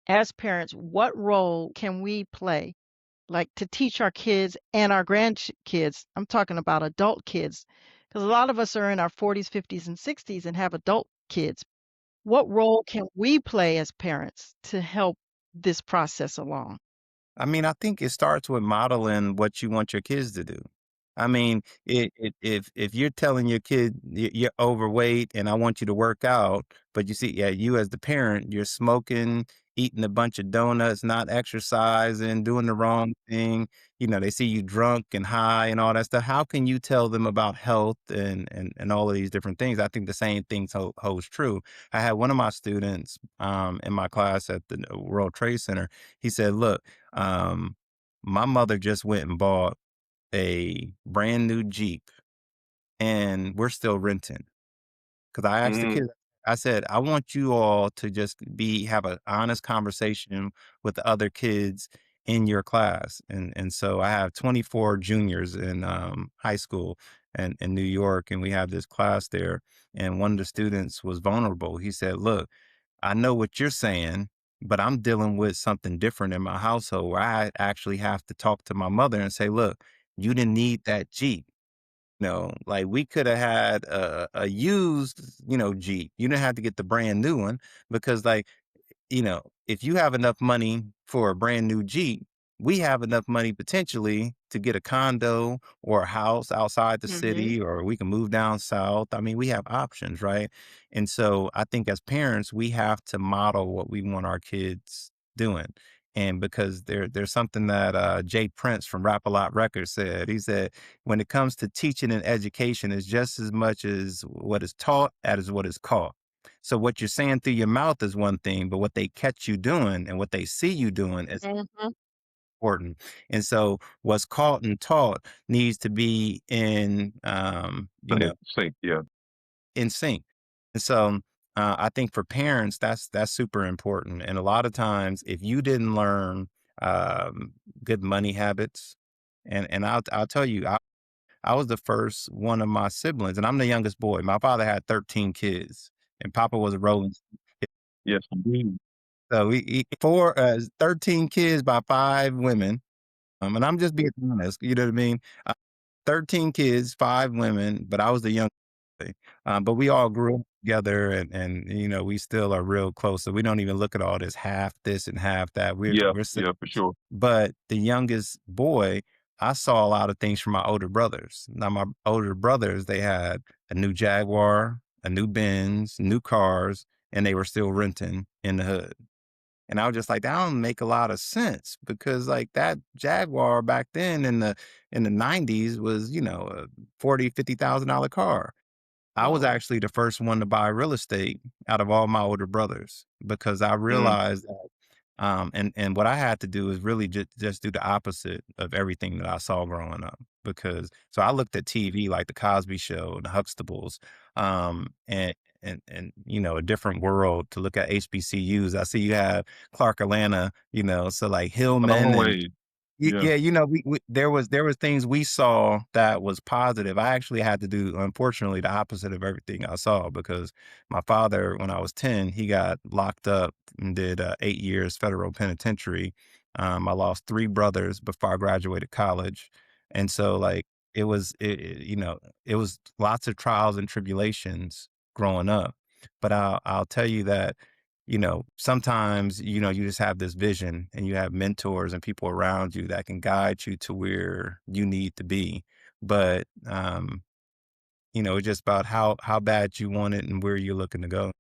as parents, what role can we play, like to teach our kids and our grandkids? I'm talking about adult kids, because a lot of us are in our 40s, 50s, and 60s and have adult kids. What role can we play as parents to help this process along? I mean, I think it starts with modeling what you want your kids to do. I mean, if you're telling your kid you're overweight and I want you to work out, but you see, yeah, you as the parent, you're smoking, eating a bunch of donuts, not exercising, doing the wrong thing. They see you drunk and high and all that stuff. How can you tell them about health and all of these different things? I think the same thing holds true. I had one of my students in my class at the World Trade Center. He said, "Look, um, my mother just went and bought a brand new Jeep and we're still renting." Cause I asked the Mm, kids, I said, I want you all to just have an honest conversation with the other kids in your class. And so I have 24 juniors in high school and in New York, and we have this class there. And one of the students was vulnerable. He said, "Look, I know what you're saying, but I'm dealing with something different in my household where I actually have to talk to my mother and say, look, you didn't need that Jeep. No, like we could have had a used, Jeep. You didn't have to get the brand new one because like if you have enough money for a brand new Jeep, we have enough money potentially to get a condo or a house outside the Mhm. city, or we can move down south. I mean, we have options, right? And so I think as parents, we have to model what we want our kids doing. And because there's something that Jay Prince from Rap A Lot Records said. He said, when it comes to teaching and education, it's just as much as what is taught as what is caught. So what you're saying through your mouth is one thing, but what they catch you doing and what they see you doing is Mhm. important. And so what's caught and taught needs to be sync, yeah. in sync. And so I think for parents, that's super important. And a lot of times, if you didn't learn good money habits, and I'll tell you, I was the first one of my siblings, and I'm the youngest boy. My father had 13 kids, and Papa was a rolling. Yes, indeed. So he 13 kids by 5 women, and I'm just being honest, you know what I mean? 13 kids, 5 women, but I was the youngest. But we all grew up together and we still are real close, so we don't even look at all this and half that. Yeah, We're yeah, for sure. but the youngest boy, I saw a lot of things from my older brothers. Now, my older brothers, they had a new Jaguar, a new Benz, new cars, and they were still renting in the hood. And I was just like, that don't make a lot of sense because like that Jaguar back then in the 90s was, a 40, $50,000 car. I was Oh. actually the first one to buy real estate out of all my older brothers because I Mm, realized and what I had to do is really just do the opposite of everything that I saw growing up. Because so I looked at TV like the Cosby Show, the Huxtables, and a different world to look at HBCUs. I see you have Clark Atlanta, so like Hillman and always. Yeah. yeah, we there was things we saw that was positive. I actually had to do, unfortunately, the opposite of everything I saw because my father, when I was 10, he got locked up and did 8 years federal penitentiary. I lost 3 brothers before I graduated college, and so like it was lots of trials and tribulations growing up. But I'll tell you that sometimes, you just have this vision and you have mentors and people around you that can guide you to where you need to be. But, it's just about how bad you want it and where you're looking to go.